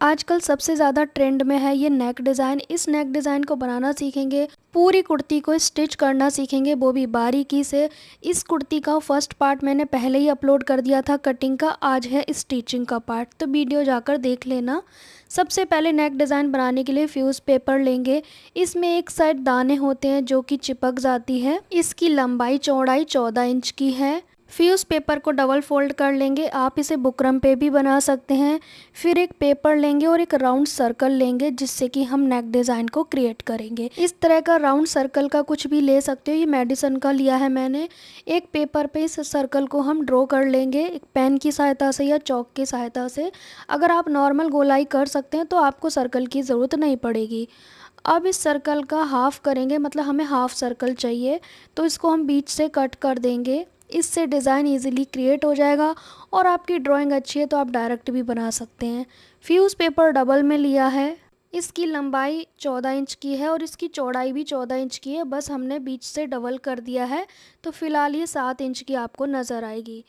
आजकल सबसे ज़्यादा ट्रेंड में है ये नेक डिज़ाइन। इस नेक डिज़ाइन को बनाना सीखेंगे, पूरी कुर्ती को स्टिच करना सीखेंगे, वो भी बारीकी से। इस कुर्ती का फर्स्ट पार्ट मैंने पहले ही अपलोड कर दिया था कटिंग का, आज है स्टिचिंग का पार्ट, तो वीडियो जाकर देख लेना। सबसे पहले नेक डिज़ाइन बनाने के लिए फ्यूज़ पेपर लेंगे। इसमें एक साइड दाने होते हैं जो कि चिपक जाती है। इसकी लंबाई चौड़ाई 14 इंच की है। फ्यूज़ पेपर को डबल फोल्ड कर लेंगे, आप इसे बुकरम पे भी बना सकते हैं। फिर एक पेपर लेंगे और एक राउंड सर्कल लेंगे जिससे कि हम नेक डिज़ाइन को क्रिएट करेंगे। इस तरह का राउंड सर्कल का कुछ भी ले सकते हो, ये मेडिसन का लिया है मैंने। एक पेपर पे इस सर्कल को हम ड्रॉ कर लेंगे एक पेन की सहायता से या चौक की सहायता से। अगर आप नॉर्मल गोलाई कर सकते हैं तो आपको सर्कल की ज़रूरत नहीं पड़ेगी। अब इस सर्कल का हाफ करेंगे, मतलब हमें हाफ सर्कल चाहिए, तो इसको हम बीच से कट कर देंगे। इससे डिज़ाइन इजीली क्रिएट हो जाएगा और आपकी ड्राइंग अच्छी है तो आप डायरेक्ट भी बना सकते हैं। फ्यूज़ पेपर डबल में लिया है। इसकी लंबाई 14 इंच की है और इसकी चौड़ाई भी 14 इंच की है, बस हमने बीच से डबल कर दिया है, तो फ़िलहाल ये 7 इंच की आपको नज़र आएगी।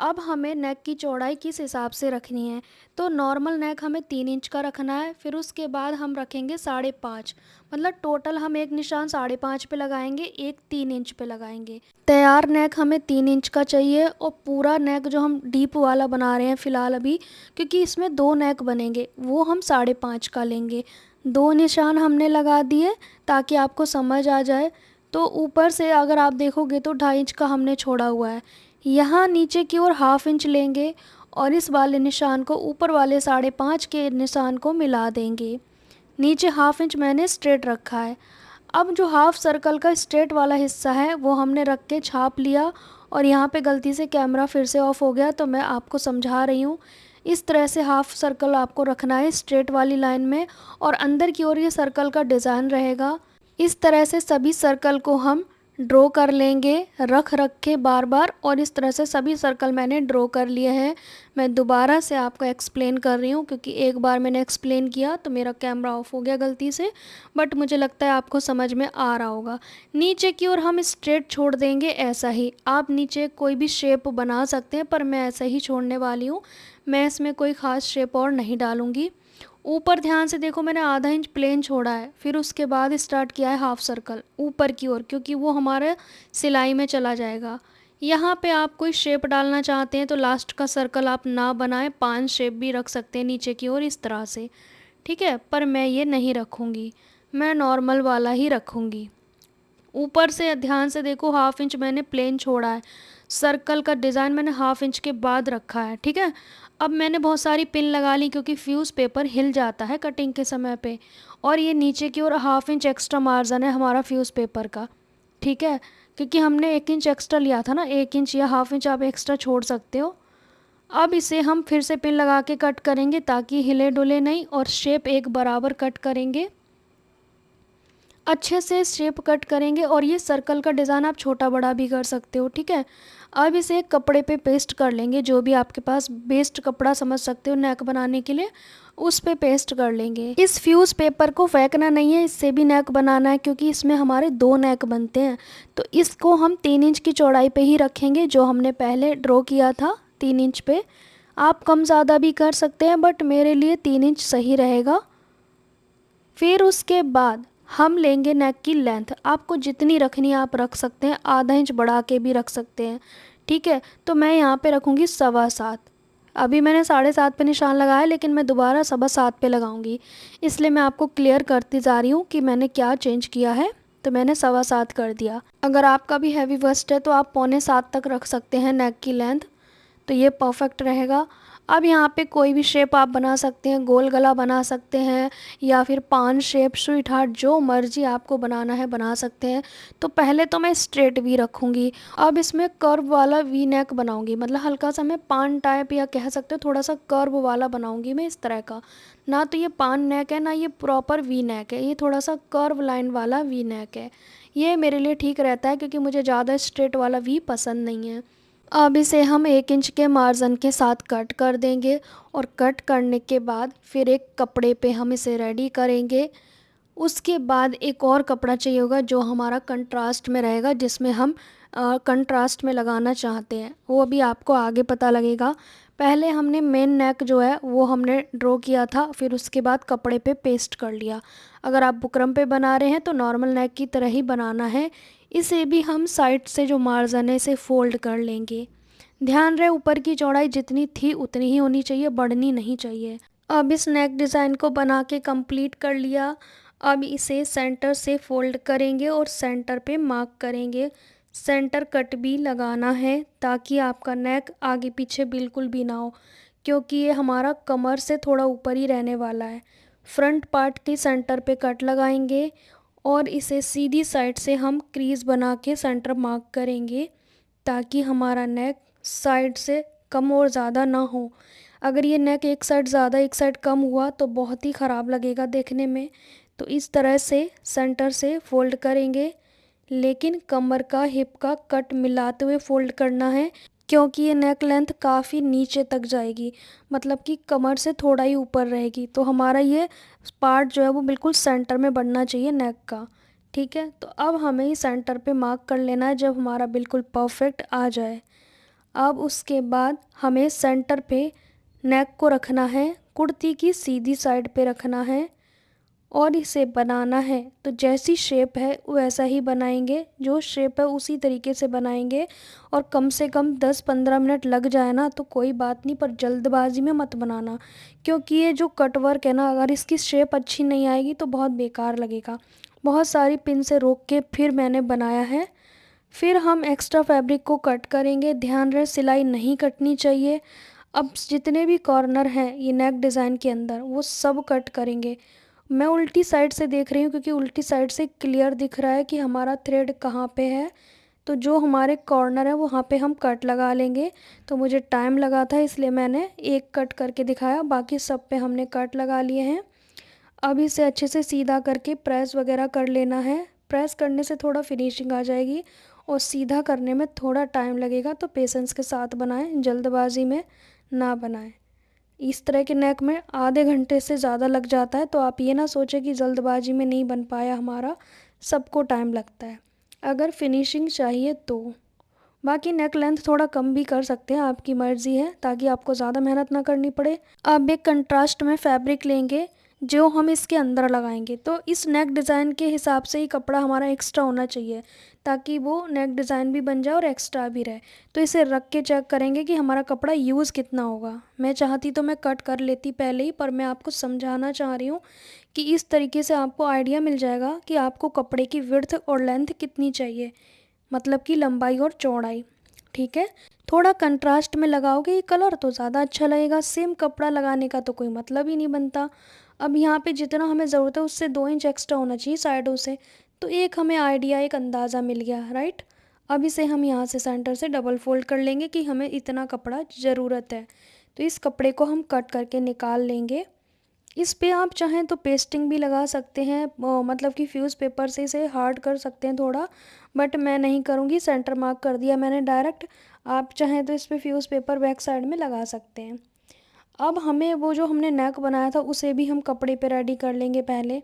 अब हमें नेक की चौड़ाई किस हिसाब से रखनी है, तो नॉर्मल नेक हमें 3 इंच का रखना है। फिर उसके बाद हम रखेंगे 5.5, मतलब टोटल हम एक निशान 5.5 पे लगाएंगे, एक 3 इंच पे लगाएंगे। तैयार नेक हमें 3 इंच का चाहिए और पूरा नेक जो हम डीप वाला बना रहे हैं फ़िलहाल अभी, क्योंकि इसमें 2 नेक बनेंगे, वो हम 5.5 का लेंगे। 2 निशान हमने लगा दिए ताकि आपको समझ आ जाए। तो ऊपर से अगर आप देखोगे तो 2.5 इंच का हमने छोड़ा हुआ है। यहाँ नीचे की ओर हाफ इंच लेंगे और इस वाले निशान को ऊपर वाले 5.5 के निशान को मिला देंगे। नीचे हाफ इंच मैंने स्ट्रेट रखा है। अब जो हाफ सर्कल का स्ट्रेट वाला हिस्सा है वो हमने रख के छाप लिया, और यहाँ पे गलती से कैमरा फिर से ऑफ हो गया तो मैं आपको समझा रही हूँ। इस तरह से हाफ सर्कल आपको रखना है स्ट्रेट वाली लाइन में, और अंदर की ओर ये सर्कल का डिज़ाइन रहेगा। इस तरह से सभी सर्कल को हम ड्रॉ कर लेंगे रख रख के बार बार, और इस तरह से सभी सर्कल मैंने ड्रॉ कर लिए हैं। मैं दोबारा से आपको एक्सप्लेन कर रही हूँ क्योंकि एक बार मैंने एक्सप्लेन किया तो मेरा कैमरा ऑफ हो गया गलती से, बट मुझे लगता है आपको समझ में आ रहा होगा। नीचे की ओर हम स्ट्रेट छोड़ देंगे ऐसा ही। आप नीचे कोई भी शेप बना सकते हैं पर मैं ऐसा ही छोड़ने वाली हूँ, मैं इसमें कोई ख़ास शेप और नहीं डालूँगी। ऊपर ध्यान से देखो, मैंने आधा इंच प्लेन छोड़ा है, फिर उसके बाद स्टार्ट किया है हाफ सर्कल ऊपर की ओर, क्योंकि वो हमारे सिलाई में चला जाएगा। यहाँ पे आप कोई शेप डालना चाहते हैं तो लास्ट का सर्कल आप ना बनाएं, 5 शेप भी रख सकते हैं नीचे की ओर इस तरह से, ठीक है, पर मैं ये नहीं रखूँगी, मैं नॉर्मल वाला ही रखूँगी। ऊपर से ध्यान से देखो, हाफ इंच मैंने प्लेन छोड़ा है, सर्कल का डिज़ाइन मैंने हाफ इंच के बाद रखा है, ठीक है। अब मैंने बहुत सारी पिन लगा ली क्योंकि फ्यूज़ पेपर हिल जाता है कटिंग के समय पे, और ये नीचे की ओर हाफ इंच एक्स्ट्रा मार्जिन है हमारा फ्यूज़ पेपर का, ठीक है, क्योंकि हमने 1 इंच एक्स्ट्रा लिया था ना, 1 इंच या हाफ इंच आप एक्स्ट्रा छोड़ सकते हो। अब इसे हम फिर से पिन लगा के कट करेंगे ताकि हिले डुले नहीं, और शेप एक बराबर कट करेंगे, अच्छे से शेप कट करेंगे। और ये सर्कल का डिज़ाइन आप छोटा बड़ा भी कर सकते हो, ठीक है। अब इसे एक कपड़े पे पेस्ट कर लेंगे, जो भी आपके पास बेस्ट कपड़ा समझ सकते हो नेक बनाने के लिए, उस पे पेस्ट कर लेंगे। इस फ्यूज़ पेपर को फेंकना नहीं है, इससे भी नेक बनाना है क्योंकि इसमें हमारे 2 नेक बनते हैं। तो इसको हम 3 इंच की चौड़ाई पे ही रखेंगे जो हमने पहले ड्रॉ किया था 3 इंच पे। आप कम ज़्यादा भी कर सकते हैं बट मेरे लिए 3 इंच सही रहेगा। फिर उसके बाद हम लेंगे नेक की लेंथ, आपको जितनी रखनी है आप रख सकते हैं, आधा इंच बढ़ा के भी रख सकते हैं, ठीक है। तो मैं यहाँ पे रखूँगी 7.25। अभी मैंने 7.5 पे निशान लगाया लेकिन मैं दोबारा 7.25 पे लगाऊंगी, इसलिए मैं आपको क्लियर करती जा रही हूँ कि मैंने क्या चेंज किया है। तो मैंने 7.25 कर दिया। अगर आपका भी हैवी बस्ट है तो आप 6.25 तक रख सकते हैं नेक की लेंथ, तो ये परफेक्ट रहेगा। अब यहाँ पे कोई भी शेप आप बना सकते हैं, गोल गला बना सकते हैं या फिर पान शेप, स्वीट हार्ट, जो मर्जी आपको बनाना है बना सकते हैं। तो पहले तो मैं स्ट्रेट वी रखूँगी, अब इसमें कर्व वाला वी नेक बनाऊँगी, मतलब हल्का सा मैं पान टाइप या कह सकते हो थोड़ा सा कर्व वाला बनाऊँगी मैं इस तरह का। ना तो ये पान नेक है ना ये प्रॉपर वी नेक है, ये थोड़ा सा कर्व लाइन वाला वी नेक है। ये मेरे लिए ठीक रहता है क्योंकि मुझे ज़्यादा स्ट्रेट वाला वी पसंद नहीं है। अब इसे हम 1 इंच के मार्जिन के साथ कट कर देंगे, और कट करने के बाद फिर एक कपड़े पे हम इसे रेडी करेंगे। उसके बाद एक और कपड़ा चाहिए होगा जो हमारा कंट्रास्ट में रहेगा, जिसमें हम कंट्रास्ट में लगाना चाहते हैं, वो अभी आपको आगे पता लगेगा। पहले हमने मेन नेक जो है वो हमने ड्रॉ किया था, फिर उसके बाद कपड़े पे पेस्ट कर लिया। अगर आप बुकरम पे बना रहे हैं तो नॉर्मल नेक की तरह ही बनाना है। इसे भी हम साइड से जो मार्जिन है इसे फोल्ड कर लेंगे। ध्यान रहे ऊपर की चौड़ाई जितनी थी उतनी ही होनी चाहिए, बढ़नी नहीं चाहिए। अब इस नेक डिज़ाइन को बना के कंप्लीट कर लिया। अब इसे सेंटर से फोल्ड करेंगे और सेंटर पे मार्क करेंगे। सेंटर कट भी लगाना है ताकि आपका नेक आगे पीछे बिल्कुल भी ना हो, क्योंकि ये हमारा कमर से थोड़ा ऊपर ही रहने वाला है। फ्रंट पार्ट के सेंटर पे कट लगाएंगे और इसे सीधी साइड से हम क्रीज बना के सेंटर मार्क करेंगे ताकि हमारा नेक साइड से कम और ज़्यादा ना हो। अगर ये नेक एक साइड ज़्यादा एक साइड कम हुआ तो बहुत ही ख़राब लगेगा देखने में। तो इस तरह से सेंटर से फोल्ड करेंगे, लेकिन कमर का हिप का कट मिलाते हुए फोल्ड करना है, क्योंकि ये नेक लेंथ काफ़ी नीचे तक जाएगी, मतलब कि कमर से थोड़ा ही ऊपर रहेगी। तो हमारा ये पार्ट जो है वो बिल्कुल सेंटर में बढ़ना चाहिए नेक का। ठीक है, तो अब हमें ही सेंटर पे मार्क कर लेना है जब हमारा बिल्कुल परफेक्ट आ जाए। अब उसके बाद हमें सेंटर पे नेक को रखना है, कुर्ती की सीधी साइड पे रखना है और इसे बनाना है। तो जैसी शेप है वैसा ही बनाएंगे, जो शेप है उसी तरीके से बनाएंगे। और कम से कम 10-15 मिनट लग जाए ना तो कोई बात नहीं, पर जल्दबाजी में मत बनाना, क्योंकि ये जो कट वर्क है ना, अगर इसकी शेप अच्छी नहीं आएगी तो बहुत बेकार लगेगा। बहुत सारी पिन से रोक के फिर मैंने बनाया है। फिर हम एक्स्ट्रा फैब्रिक को कट करेंगे। ध्यान रहे सिलाई नहीं कटनी चाहिए। अब जितने भी कॉर्नर हैं ये नेक डिज़ाइन के अंदर वो सब कट करेंगे। मैं उल्टी साइड से देख रही हूँ क्योंकि उल्टी साइड से क्लियर दिख रहा है कि हमारा थ्रेड कहाँ पे है। तो जो हमारे कॉर्नर है वहाँ पे हम कट लगा लेंगे। तो मुझे टाइम लगा था इसलिए मैंने एक कट करके दिखाया, बाकी सब पे हमने कट लगा लिए हैं। अब इसे अच्छे से सीधा करके प्रेस वगैरह कर लेना है। प्रेस करने से थोड़ा फिनिशिंग आ जाएगी और सीधा करने में थोड़ा टाइम लगेगा, तो पेशेंस के साथ बनाएं, जल्दबाजी में ना बनाएं। इस तरह के नेक में आधे घंटे से ज़्यादा लग जाता है, तो आप ये ना सोचें कि जल्दबाजी में नहीं बन पाया हमारा, सबको टाइम लगता है अगर फिनिशिंग चाहिए तो। बाकी नेक लेंथ थोड़ा कम भी कर सकते हैं, आपकी मर्ज़ी है, ताकि आपको ज़्यादा मेहनत ना करनी पड़े। अब एक कंट्रास्ट में फैब्रिक लेंगे जो हम इसके अंदर लगाएंगे। तो इस नेक डिज़ाइन के हिसाब से ही कपड़ा हमारा एक्स्ट्रा होना चाहिए, ताकि वो नेक डिज़ाइन भी बन जाए और एक्स्ट्रा भी रहे। तो इसे रख के चेक करेंगे कि हमारा कपड़ा यूज़ कितना होगा। मैं चाहती तो मैं कट कर लेती पहले ही, पर मैं आपको समझाना चाह रही हूँ कि इस तरीके से आपको आइडिया मिल जाएगा कि आपको कपड़े की विड्थ और लेंथ कितनी चाहिए, मतलब कि लंबाई और चौड़ाई। ठीक है, थोड़ा कंट्रास्ट में लगाओगे ये कलर तो ज़्यादा अच्छा लगेगा। सेम कपड़ा लगाने का तो कोई मतलब ही नहीं बनता। अब यहाँ पे जितना हमें ज़रूरत है उससे 2 इंच एक्स्ट्रा होना चाहिए साइडों से। तो एक हमें आइडिया, एक अंदाज़ा मिल गया, राइट। अब इसे हम यहाँ से सेंटर से डबल फोल्ड कर लेंगे कि हमें इतना कपड़ा ज़रूरत है। तो इस कपड़े को हम कट करके निकाल लेंगे। इस पे आप चाहें तो पेस्टिंग भी लगा सकते हैं, मतलब कि फ्यूज़ पेपर से इसे हार्ड कर सकते हैं थोड़ा, बट मैं नहीं करूँगी, सेंटर मार्क कर दिया मैंने डायरेक्ट। आप चाहें तो इस पे फ्यूज़ पेपर बैक साइड में लगा सकते हैं। अब हमें वो जो हमने नेक बनाया था उसे भी हम कपड़े पे रेडी कर लेंगे पहले।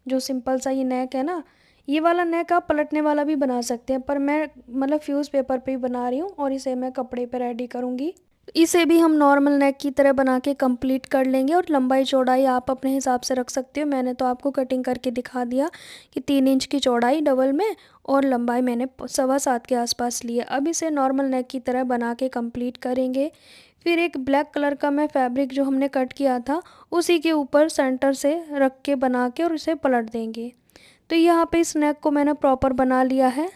जो सिंपल सा ये नेक है ना, ये वाला नेक आप पलटने वाला भी बना सकते हैं, पर मैं मतलब फ्यूज़ पेपर पे ही बना रही हूँ और इसे मैं कपड़े पे रेडी करूँगी। इसे भी हम नॉर्मल नेक की तरह बना के कंप्लीट कर लेंगे और लंबाई चौड़ाई आप अपने हिसाब से रख सकते हो। मैंने तो आपको कटिंग करके दिखा दिया कि 3 इंच की चौड़ाई डबल में और लंबाई मैंने 7.25 के आसपास ली है। अब इसे नॉर्मल नेक की तरह बना के कंप्लीट करेंगे। फिर एक ब्लैक कलर का मैं फैब्रिक जो हमने कट किया था उसी के ऊपर सेंटर से रख के बना के और इसे पलट देंगे। तो यहाँ पे इस नेक को मैंने प्रॉपर बना लिया है।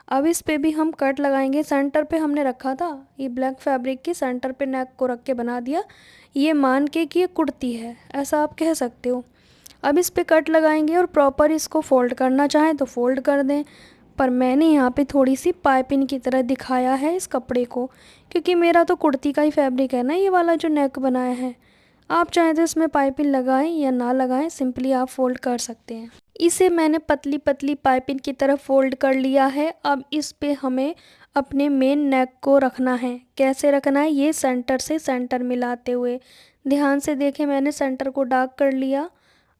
अब इस पे भी हम कट लगाएंगे। सेंटर पे हमने रखा था ये ब्लैक फैब्रिक की, सेंटर पे नेक को रख के बना दिया, ये मान के कि ये कुर्ती है, ऐसा आप कह सकते हो। अब इस पे कट लगाएंगे और प्रॉपर इसको फोल्ड करना चाहें तो फोल्ड कर दें, पर मैंने यहाँ पे थोड़ी सी पाइपिंग की तरह दिखाया है इस कपड़े को, क्योंकि मेरा तो कुर्ती का ही फैब्रिक है ना ये वाला जो नेक बनाया है। आप चाहें तो इसमें पाइपिंग लगाएं या ना लगाएं, सिंपली आप फोल्ड कर सकते हैं। इसे मैंने पतली पतली पाइपिंग की तरह फोल्ड कर लिया है। अब इस पे हमें अपने मेन नेक को रखना है। कैसे रखना है, ये सेंटर से सेंटर मिलाते हुए। ध्यान से देखें, मैंने सेंटर को डार्क कर लिया।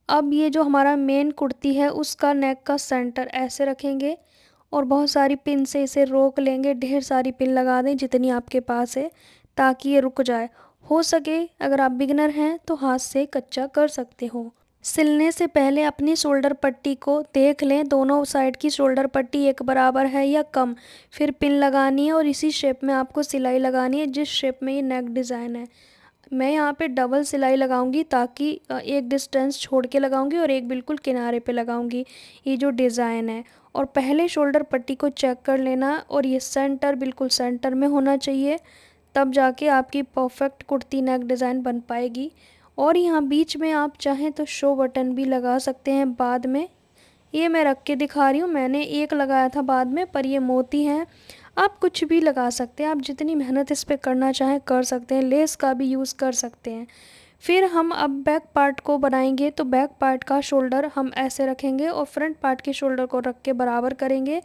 अब ये जो हमारा मेन कुर्ती है उसका नेक का सेंटर ऐसे रखेंगे और बहुत सारी पिन से इसे रोक लेंगे। ढेर सारी पिन लगा दें जितनी आपके पास है, ताकि ये रुक जाए। हो सके अगर आप बिगिनर हैं तो हाथ से कच्चा कर सकते हो। सिलने से पहले अपनी शोल्डर पट्टी को देख लें, दोनों साइड की शोल्डर पट्टी एक बराबर है या कम। फिर पिन लगानी है और इसी शेप में आपको सिलाई लगानी है जिस शेप में ये नेक डिज़ाइन है। मैं यहाँ पे डबल सिलाई लगाऊंगी ताकि एक डिस्टेंस छोड़ के लगाऊंगी और एक बिल्कुल किनारे पे लगाऊंगी ये जो डिज़ाइन है। और पहले शोल्डर पट्टी को चेक कर लेना और ये सेंटर बिल्कुल सेंटर में होना चाहिए, तब जाके आपकी परफेक्ट कुर्ती नेक डिज़ाइन बन पाएगी। और यहाँ बीच में आप चाहें तो शो बटन भी लगा सकते हैं बाद में। ये मैं रख के दिखा रही हूँ, मैंने एक लगाया था बाद में, पर ये मोती हैं। आप कुछ भी लगा सकते हैं, आप जितनी मेहनत इस पे करना चाहें कर सकते हैं, लेस का भी यूज़ कर सकते हैं। फिर हम अब बैक पार्ट को बनाएंगे, तो बैक पार्ट का शोल्डर हम ऐसे रखेंगे और फ्रंट पार्ट के शोल्डर को रख के बराबर करेंगे।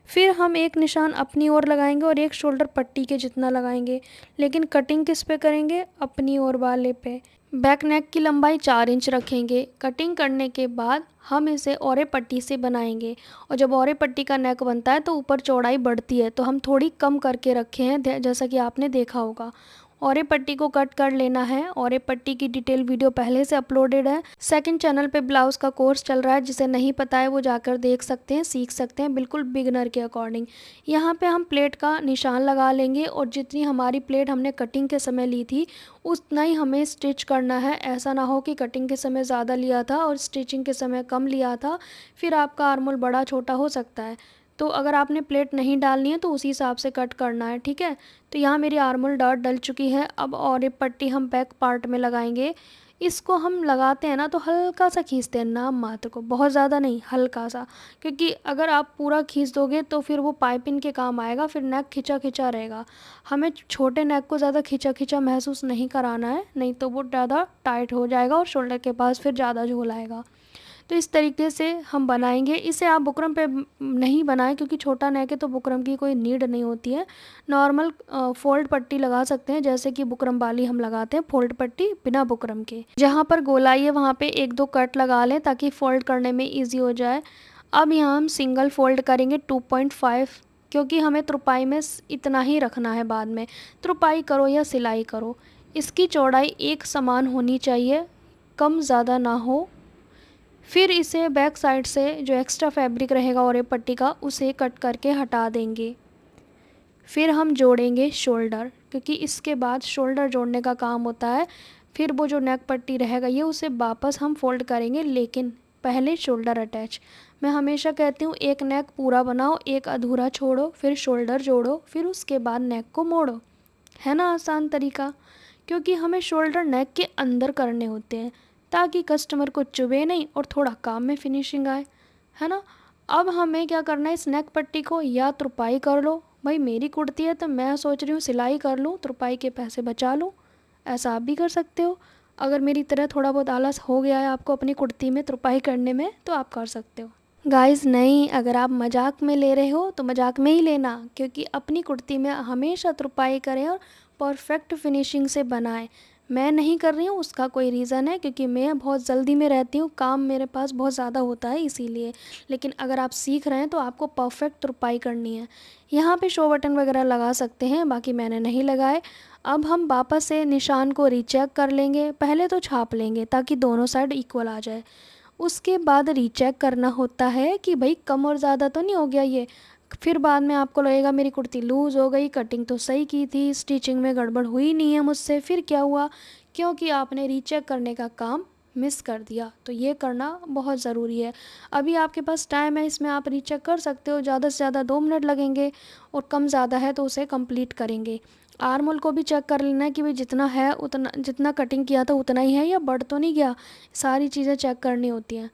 फिर हम एक निशान अपनी ओर लगाएंगे और एक शोल्डर पट्टी के जितना लगाएंगे, लेकिन कटिंग किस पे करेंगे, अपनी ओर वाले पे। बैक नेक की लंबाई 4 इंच रखेंगे। कटिंग करने के बाद हम इसे औरे पट्टी से बनाएंगे, और जब औरे पट्टी का नेक बनता है तो ऊपर चौड़ाई बढ़ती है, तो हम थोड़ी कम करके रखे हैं जैसा कि आपने देखा होगा। औरे पट्टी को कट कर लेना है। औरे पट्टी की डिटेल वीडियो पहले से अपलोडेड है। सेकंड चैनल पे ब्लाउज़ का कोर्स चल रहा है, जिसे नहीं पता है वो जाकर देख सकते हैं, सीख सकते हैं बिल्कुल बिगिनर के अकॉर्डिंग। यहाँ पे हम प्लेट का निशान लगा लेंगे और जितनी हमारी प्लेट हमने कटिंग के समय ली थी उतना ही हमें स्टिच करना है। ऐसा ना हो कि कटिंग के समय ज़्यादा लिया था और स्टिचिंग के समय कम लिया था, फिर आपका आर्मोल बड़ा छोटा हो सकता है। तो अगर आपने प्लेट नहीं डालनी है तो उसी हिसाब से कट करना है, ठीक है। तो यहाँ मेरी आर्मोल डॉट डल चुकी है। अब और एक पट्टी हम बैक पार्ट में लगाएंगे। इसको हम लगाते हैं ना तो हल्का सा खींचते हैं, नाम मात्र को, बहुत ज़्यादा नहीं, हल्का सा, क्योंकि अगर आप पूरा खींच दोगे तो फिर वो पाइपिंग के काम आएगा, फिर नेक खिंचा खिंचा रहेगा। हमें छोटे नेक को ज़्यादा खिंचा खिंचा महसूस नहीं कराना है, नहीं तो वो ज़्यादा टाइट हो जाएगा और शोल्डर के पास फिर ज़्यादा झोल आएगा। तो इस तरीके से हम बनाएंगे। इसे आप बुकरम पे नहीं बनाएं क्योंकि छोटा नेक है तो बुकरम की कोई नीड नहीं होती है। नॉर्मल फोल्ड पट्टी लगा सकते हैं, जैसे कि बुकरम वाली हम लगाते हैं फोल्ड पट्टी बिना बुकरम के। जहाँ पर गोलाई है वहाँ पे एक दो कट लगा लें ताकि फोल्ड करने में ईजी हो जाए। अब यहाँ हम सिंगल फोल्ड करेंगे 2.5, क्योंकि हमें तुरपाई में इतना ही रखना है। बाद में तुरपाई करो या सिलाई करो, इसकी चौड़ाई एक समान होनी चाहिए, कम ज़्यादा ना हो। फिर इसे बैक साइड से जो एक्स्ट्रा फैब्रिक रहेगा और ये पट्टी का, उसे कट करके हटा देंगे। फिर हम जोड़ेंगे शोल्डर, क्योंकि इसके बाद शोल्डर जोड़ने का काम होता है। फिर वो जो नेक पट्टी रहेगा ये उसे वापस हम फोल्ड करेंगे, लेकिन पहले शोल्डर अटैच। मैं हमेशा कहती हूँ एक नेक पूरा बनाओ, एक अधूरा छोड़ो, फिर शोल्डर जोड़ो, फिर उसके बाद नेक को मोड़ो। है ना आसान तरीका, क्योंकि हमें शोल्डर नेक के अंदर करने होते हैं ताकि कस्टमर को चुभे नहीं और थोड़ा काम में फिनिशिंग आए, है ना। अब हमें क्या करना है, इस नेक पट्टी को या तुरपाई कर लो। भाई मेरी कुर्ती है तो मैं सोच रही हूँ सिलाई कर लूँ, तुरपाई के पैसे बचा लूँ, ऐसा आप भी कर सकते हो। अगर मेरी तरह थोड़ा बहुत आलस हो गया है आपको अपनी कुर्ती में तुरपाई करने में तो आप कर सकते हो। गाइस नहीं, अगर आप मजाक में ले रहे हो तो मजाक में ही लेना, क्योंकि अपनी कुर्ती में हमेशा तुरपाई करें और परफेक्ट फिनिशिंग से बनाएं। मैं नहीं कर रही हूँ उसका कोई रीज़न है, क्योंकि मैं बहुत जल्दी में रहती हूँ, काम मेरे पास बहुत ज़्यादा होता है इसीलिए। लेकिन अगर आप सीख रहे हैं तो आपको परफेक्ट तुरपाई करनी है। यहाँ पे शो बटन वगैरह लगा सकते हैं, बाकी मैंने नहीं लगाए। अब हम वापस से निशान को रीचेक कर लेंगे। पहले तो छाप लेंगे ताकि दोनों साइड इक्वल आ जाए, उसके बाद रीचेक करना होता है कि भाई कम और ज़्यादा तो नहीं हो गया ये। फिर बाद में आपको लगेगा मेरी कुर्ती लूज़ हो गई, कटिंग तो सही की थी, स्टिचिंग में गड़बड़ हुई नहीं है मुझसे, फिर क्या हुआ, क्योंकि आपने रीचेक करने का काम मिस कर दिया। तो ये करना बहुत ज़रूरी है। अभी आपके पास टाइम है, इसमें आप रीचेक कर सकते हो। ज़्यादा से ज़्यादा 2 मिनट लगेंगे और कम ज़्यादा है तो उसे कंप्लीट करेंगे। आर्मोल को भी चेक कर लेना है कि भाई जितना है उतना, जितना कटिंग किया था उतना ही है या बढ़ तो नहीं गया, सारी चीज़ें चेक करनी होती हैं।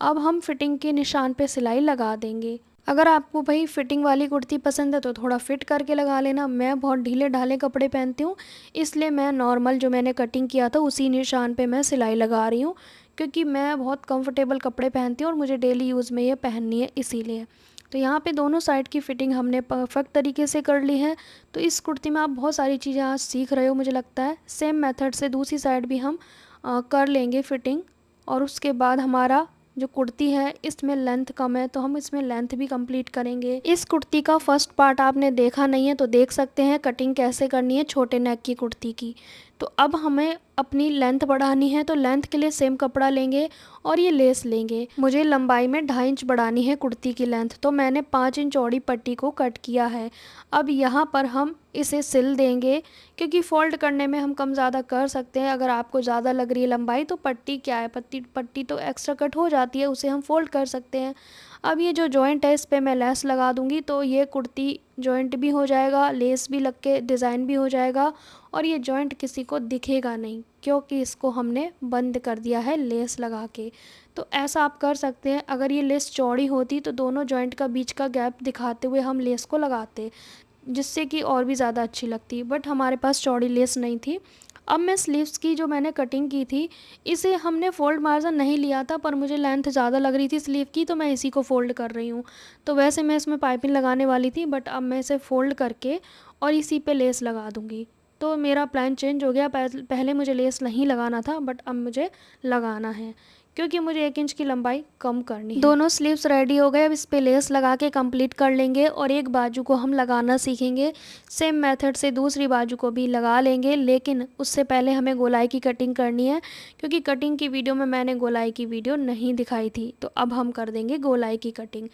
अब हम फिटिंग के निशान पे सिलाई लगा देंगे। अगर आपको भाई फिटिंग वाली कुर्ती पसंद है तो थोड़ा फिट करके लगा लेना। मैं बहुत ढीले ढाले कपड़े पहनती हूँ, इसलिए मैं नॉर्मल जो मैंने कटिंग किया था उसी निशान पे मैं सिलाई लगा रही हूँ, क्योंकि मैं बहुत कंफर्टेबल कपड़े पहनती हूँ और मुझे डेली यूज़ में ये पहननी है इसीलिए। तो यहाँ पे दोनों साइड की फ़िटिंग हमने परफेक्ट तरीके से कर ली है। तो इस कुर्ती में आप बहुत सारी चीज़ें आज सीख रहे हो मुझे लगता है। सेम मेथड से दूसरी साइड भी हम कर लेंगे फ़िटिंग, और उसके बाद हमारा जो कुर्ती है इसमें लेंथ कम है, तो हम इसमें लेंथ भी कंप्लीट करेंगे। इस कुर्ती का फर्स्ट पार्ट आपने देखा नहीं है तो देख सकते हैं कटिंग कैसे करनी है छोटे नेक की कुर्ती की। तो अब हमें अपनी लेंथ बढ़ानी है, तो लेंथ के लिए सेम कपड़ा लेंगे और ये लेस लेंगे। मुझे लंबाई में 2.5 इंच बढ़ानी है कुर्ती की लेंथ, तो मैंने 5 इंच चौड़ी पट्टी को कट किया है। अब यहाँ पर हम इसे सिल देंगे, क्योंकि फ़ोल्ड करने में हम कम ज़्यादा कर सकते हैं। अगर आपको ज़्यादा लग रही है लंबाई तो पट्टी क्या है, पट्टी तो एक्स्ट्रा कट हो जाती है, उसे हम फ़ोल्ड कर सकते हैं। अब ये जो जॉइंट है इस पे मैं लेस लगा दूंगी, तो ये कुर्ती जॉइंट भी हो जाएगा, लेस भी लग के डिज़ाइन भी हो जाएगा और ये जॉइंट किसी को दिखेगा नहीं, क्योंकि इसको हमने बंद कर दिया है लेस लगा के। तो ऐसा आप कर सकते हैं। अगर ये लेस चौड़ी होती तो दोनों जॉइंट का बीच का गैप दिखाते हुए हम लेस को लगाते, जिससे कि और भी ज़्यादा अच्छी लगती, बट हमारे पास चौड़ी लेस नहीं थी। अब मैं स्लीव्स की जो मैंने कटिंग की थी, इसे हमने फ़ोल्ड मार्जिन नहीं लिया था, पर मुझे लेंथ ज़्यादा लग रही थी स्लीव की, तो मैं इसी को फ़ोल्ड कर रही हूँ। तो वैसे मैं इसमें पाइपिंग लगाने वाली थी, बट अब मैं इसे फ़ोल्ड करके और इसी पे लेस लगा दूँगी। तो मेरा प्लान चेंज हो गया, पहले मुझे लेस नहीं लगाना था, बट अब मुझे लगाना है, क्योंकि मुझे 1 इंच की लंबाई कम करनी है। दोनों स्लीव्स रेडी हो गए, अब इस पे लेस लगा के कंप्लीट कर लेंगे और एक बाजू को हम लगाना सीखेंगे। सेम मेथड से दूसरी बाजू को भी लगा लेंगे, लेकिन उससे पहले हमें गोलाई की कटिंग करनी है, क्योंकि कटिंग की वीडियो में मैंने गोलाई की वीडियो नहीं दिखाई थी। तो अब हम कर देंगे गोलाई की कटिंग।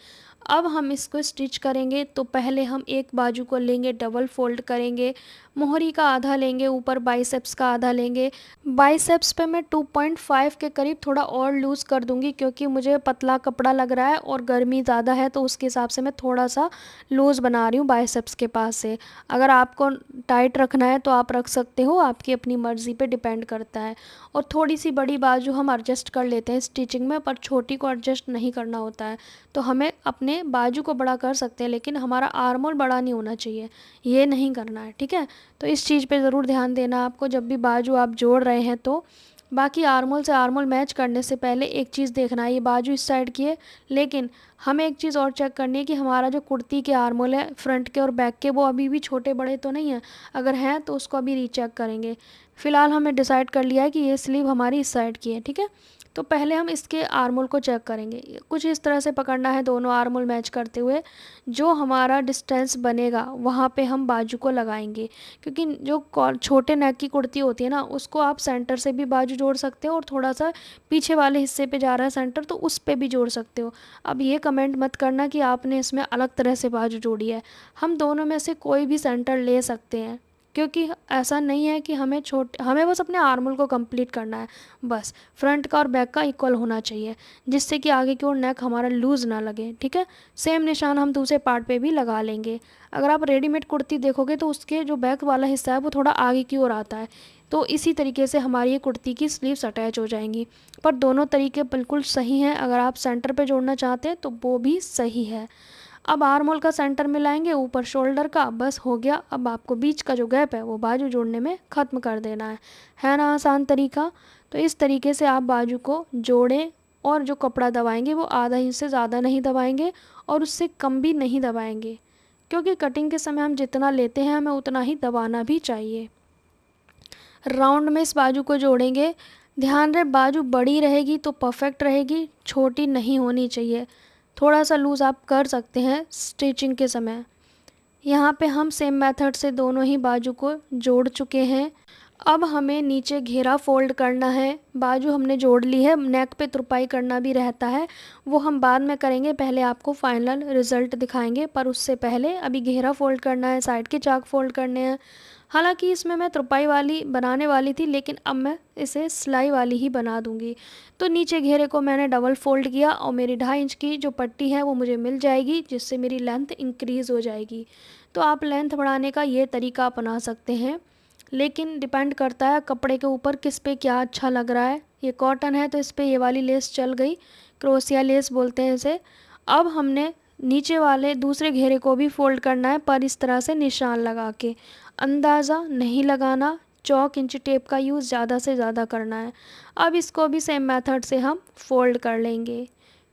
अब हम इसको स्टिच करेंगे, तो पहले हम एक बाजू को लेंगे, डबल फोल्ड करेंगे, मोहरी का आधा लेंगे, ऊपर बाइसेप्स का आधा लेंगे। बाइसेप्स पे मैं 2.5 के करीब थोड़ा और लूज़ कर दूंगी, क्योंकि मुझे पतला कपड़ा लग रहा है और गर्मी ज़्यादा है, तो उसके हिसाब से मैं थोड़ा सा लूज़ बना रही हूँ बाइसेप्स के पास से। अगर आपको टाइट रखना है तो आप रख सकते हो, आपकी अपनी मर्ज़ी पे डिपेंड करता है। और थोड़ी सी बड़ी बाजू हम एडजस्ट कर लेते हैं स्टिचिंग में, पर छोटी को एडजस्ट नहीं करना होता है। तो हमें अपने बाजू को बड़ा कर सकते हैं, लेकिन हमारा आर्म होल बड़ा नहीं होना चाहिए, ये नहीं करना है, ठीक है। तो इस चीज़ पे ज़रूर ध्यान देना आपको जब भी बाजू आप जोड़ रहे हैं। तो बाकी आर्मोल से आर्मोल मैच करने से पहले एक चीज़ देखना है, ये बाजू इस साइड की है, लेकिन हमें एक चीज़ और चेक करनी है कि हमारा जो कुर्ती के आर्मोल है फ्रंट के और बैक के, वो अभी भी छोटे बड़े तो नहीं हैं। अगर हैं तो उसको अभी रीचेक करेंगे। फ़िलहाल हमने डिसाइड कर लिया है कि ये स्लीव हमारी इस साइड की है, ठीक है। तो पहले हम इसके आर्मोल को चेक करेंगे। कुछ इस तरह से पकड़ना है, दोनों आर्मोल मैच करते हुए। जो हमारा डिस्टेंस बनेगा वहाँ पे हम बाजू को लगाएंगे, क्योंकि जो छोटे नेक की कुर्ती होती है ना, उसको आप सेंटर से भी बाजू जोड़ सकते हो और थोड़ा सा पीछे वाले हिस्से पे जा रहा है सेंटर, तो उस पे भी जोड़ सकते हो। अब ये कमेंट मत करना कि आपने इसमें अलग तरह से बाजू जोड़ी है। हम दोनों में से कोई भी सेंटर ले सकते हैं, क्योंकि ऐसा नहीं है कि हमें बस अपने आर्मोल को कंप्लीट करना है। बस फ्रंट का और बैक का इक्वल होना चाहिए, जिससे कि आगे की ओर नेक हमारा लूज़ ना लगे, ठीक है। सेम निशान हम दूसरे पार्ट पे भी लगा लेंगे। अगर आप रेडीमेड कुर्ती देखोगे तो उसके जो बैक वाला हिस्सा है वो थोड़ा आगे की ओर आता है, तो इसी तरीके से हमारी ये कुर्ती की स्लीव्स अटैच हो जाएंगी। पर दोनों तरीके बिल्कुल सही हैं, अगर आप सेंटर पे जोड़ना चाहते हैं तो वो भी सही है। अब आर्म होल का सेंटर मिलाएंगे, ऊपर शोल्डर का, बस हो गया। अब आपको बीच का जो गैप है वो बाजू जोड़ने में ख़त्म कर देना है ना आसान तरीका। तो इस तरीके से आप बाजू को जोड़ें, और जो कपड़ा दबाएंगे वो आधा इंच से ज़्यादा नहीं दबाएंगे और उससे कम भी नहीं दबाएंगे, क्योंकि कटिंग के समय हम जितना लेते हैं हमें उतना ही दबाना भी चाहिए। राउंड में इस बाजू को जोड़ेंगे। ध्यान रहे बाजू बड़ी रहेगी तो परफेक्ट रहेगी, छोटी नहीं होनी चाहिए। थोड़ा सा लूज़ आप कर सकते हैं स्टिचिंग के समय। यहाँ पे हम सेम मेथड से दोनों ही बाजू को जोड़ चुके हैं। अब हमें नीचे घेरा फोल्ड करना है। बाजू हमने जोड़ ली है, नेक पे तुरपाई करना भी रहता है, वो हम बाद में करेंगे, पहले आपको फाइनल रिज़ल्ट दिखाएंगे। पर उससे पहले अभी घेरा फोल्ड करना है, साइड के चाक फोल्ड करने हैं। हालांकि इसमें मैं तुरपाई वाली बनाने वाली थी, लेकिन अब मैं इसे सिलाई वाली ही बना दूंगी। तो नीचे घेरे को मैंने डबल फोल्ड किया और मेरी 2.5 इंच की जो पट्टी है वो मुझे मिल जाएगी, जिससे मेरी लेंथ इंक्रीज़ हो जाएगी। तो आप लेंथ बढ़ाने का ये तरीका अपना सकते हैं, लेकिन डिपेंड करता है कपड़े के ऊपर किस पे क्या अच्छा लग रहा है। ये कॉटन है तो इस पर ये वाली लेस चल गई, क्रोशिया लेस बोलते हैं इसे। अब हमने नीचे वाले दूसरे घेरे को भी फोल्ड करना है, पर इस तरह से निशान लगा के, अंदाज़ा नहीं लगाना। चौक इंची टेप का यूज़ ज़्यादा से ज़्यादा करना है। अब इसको भी सेम मेथड से हम फोल्ड कर लेंगे।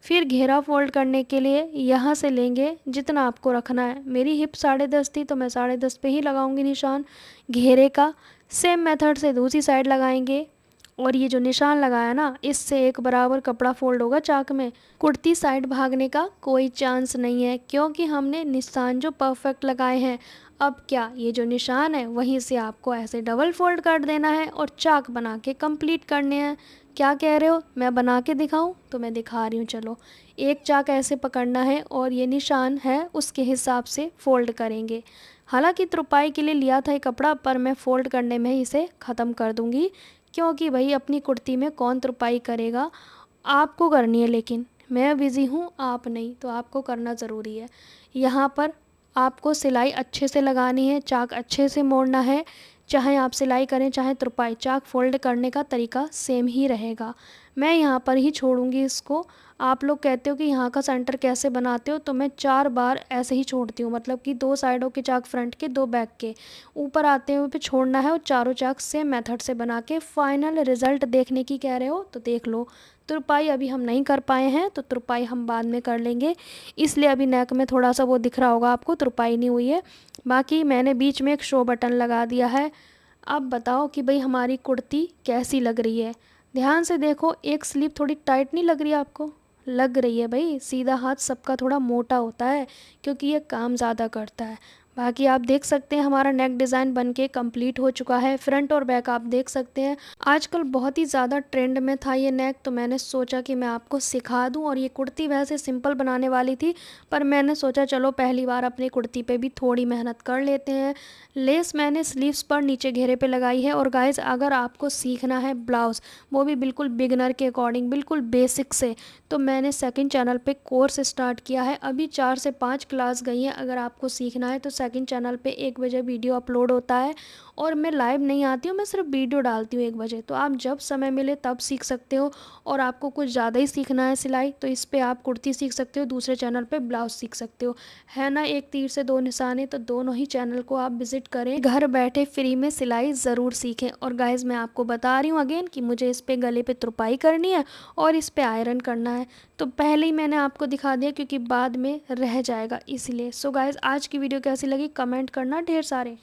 फिर घेरा फोल्ड करने के लिए यहाँ से लेंगे जितना आपको रखना है। मेरी हिप 10.5 थी तो मैं 10.5 पे ही लगाऊंगी निशान घेरे का। सेम मेथड से दूसरी साइड लगाएंगे। और ये जो निशान लगाया ना, इससे एक बराबर कपड़ा फोल्ड होगा चाक में। कुर्ती साइड भागने का कोई चांस नहीं है, क्योंकि हमने निशान जो परफेक्ट लगाए हैं। अब क्या, ये जो निशान है वहीं से आपको ऐसे डबल फोल्ड कर देना है और चाक बना के कंप्लीट करने हैं। क्या कह रहे हो, मैं बना के दिखाऊं? तो मैं दिखा रही हूँ, चलो। एक चाक ऐसे पकड़ना है और ये निशान है उसके हिसाब से फोल्ड करेंगे। हालांकि तुरपाई के लिए लिया था ये कपड़ा, पर मैं फ़ोल्ड करने में ही इसे ख़त्म कर दूंगी, क्योंकि भाई अपनी कुर्ती में कौन तुरपाई करेगा। आपको करनी है, लेकिन मैं बिज़ी हूँ, आप नहीं, तो आपको करना ज़रूरी है। यहाँ पर आपको सिलाई अच्छे से लगानी है, चाक अच्छे से मोड़ना है। चाहे आप सिलाई करें चाहे तुरपाई, चाक फोल्ड करने का तरीका सेम ही रहेगा। मैं यहाँ पर ही छोड़ूंगी इसको। आप लोग कहते हो कि यहाँ का सेंटर कैसे बनाते हो, तो मैं 4 बार ऐसे ही छोड़ती हूँ, मतलब कि 2 साइडों के चाक फ्रंट के, 2 बैक के, ऊपर आते हुए पे छोड़ना है और चारों चाक सेम मेथड से बना के फाइनल रिजल्ट देखने की कह रहे हो तो देख लो। तुरपाई अभी हम नहीं कर पाए हैं, तो तुरपाई हम बाद में कर लेंगे, इसलिए अभी नेक में थोड़ा सा वो दिख रहा होगा आपको, तुरपाई नहीं हुई है। बाकी मैंने बीच में एक शो बटन लगा दिया है। अब बताओ कि भाई हमारी कुर्ती कैसी लग रही है। ध्यान से देखो, एक स्लीव थोड़ी टाइट नहीं लग रही आपको? लग रही है भाई, सीधा हाथ सबका थोड़ा मोटा होता है, क्योंकि ये काम ज़्यादा करता है। बाकी आप देख सकते हैं हमारा नेक डिज़ाइन बनके कंप्लीट हो चुका है। फ्रंट और बैक आप देख सकते हैं। आजकल बहुत ही ज़्यादा ट्रेंड में था ये नेक, तो मैंने सोचा कि मैं आपको सिखा दूं। और ये कुर्ती वैसे सिंपल बनाने वाली थी, पर मैंने सोचा चलो पहली बार अपनी कुर्ती पे भी थोड़ी मेहनत कर लेते हैं। लेस मैंने स्लीव्स पर नीचे घेरे पे लगाई है। और गाइस, अगर आपको सीखना है ब्लाउज़, वो भी बिल्कुल बिगनर के अकॉर्डिंग, बिल्कुल बेसिक से, तो मैंने सेकंड चैनल पे कोर्स स्टार्ट किया है। अभी 4 से 5 क्लास गई हैं। अगर आपको सीखना है तो सेकंड चैनल पे 1 बजे वीडियो अपलोड होता है, और मैं लाइव नहीं आती हूँ, मैं सिर्फ वीडियो डालती हूँ 1 बजे, तो आप जब समय मिले तब सीख सकते हो। और आपको कुछ ज़्यादा ही सीखना है सिलाई, तो इस पे आप कुर्ती सीख सकते हो, दूसरे चैनल पे ब्लाउज सीख सकते हो। है ना, एक तीर से 2 निशाने, तो दोनों ही चैनल को आप विजिट करें, घर बैठे फ्री में सिलाई ज़रूर सीखें। और गाइज़, मैं आपको बता रही हूँ अगेन कि मुझे इस पे गले पे तुरपाई करनी है और इस पे आयरन करना है, तो पहले ही मैंने आपको दिखा दिया, क्योंकि बाद में रह जाएगा इसलिए। सो गाइज़, आज की वीडियो कैसी लगी कमेंट करना ढेर सारे।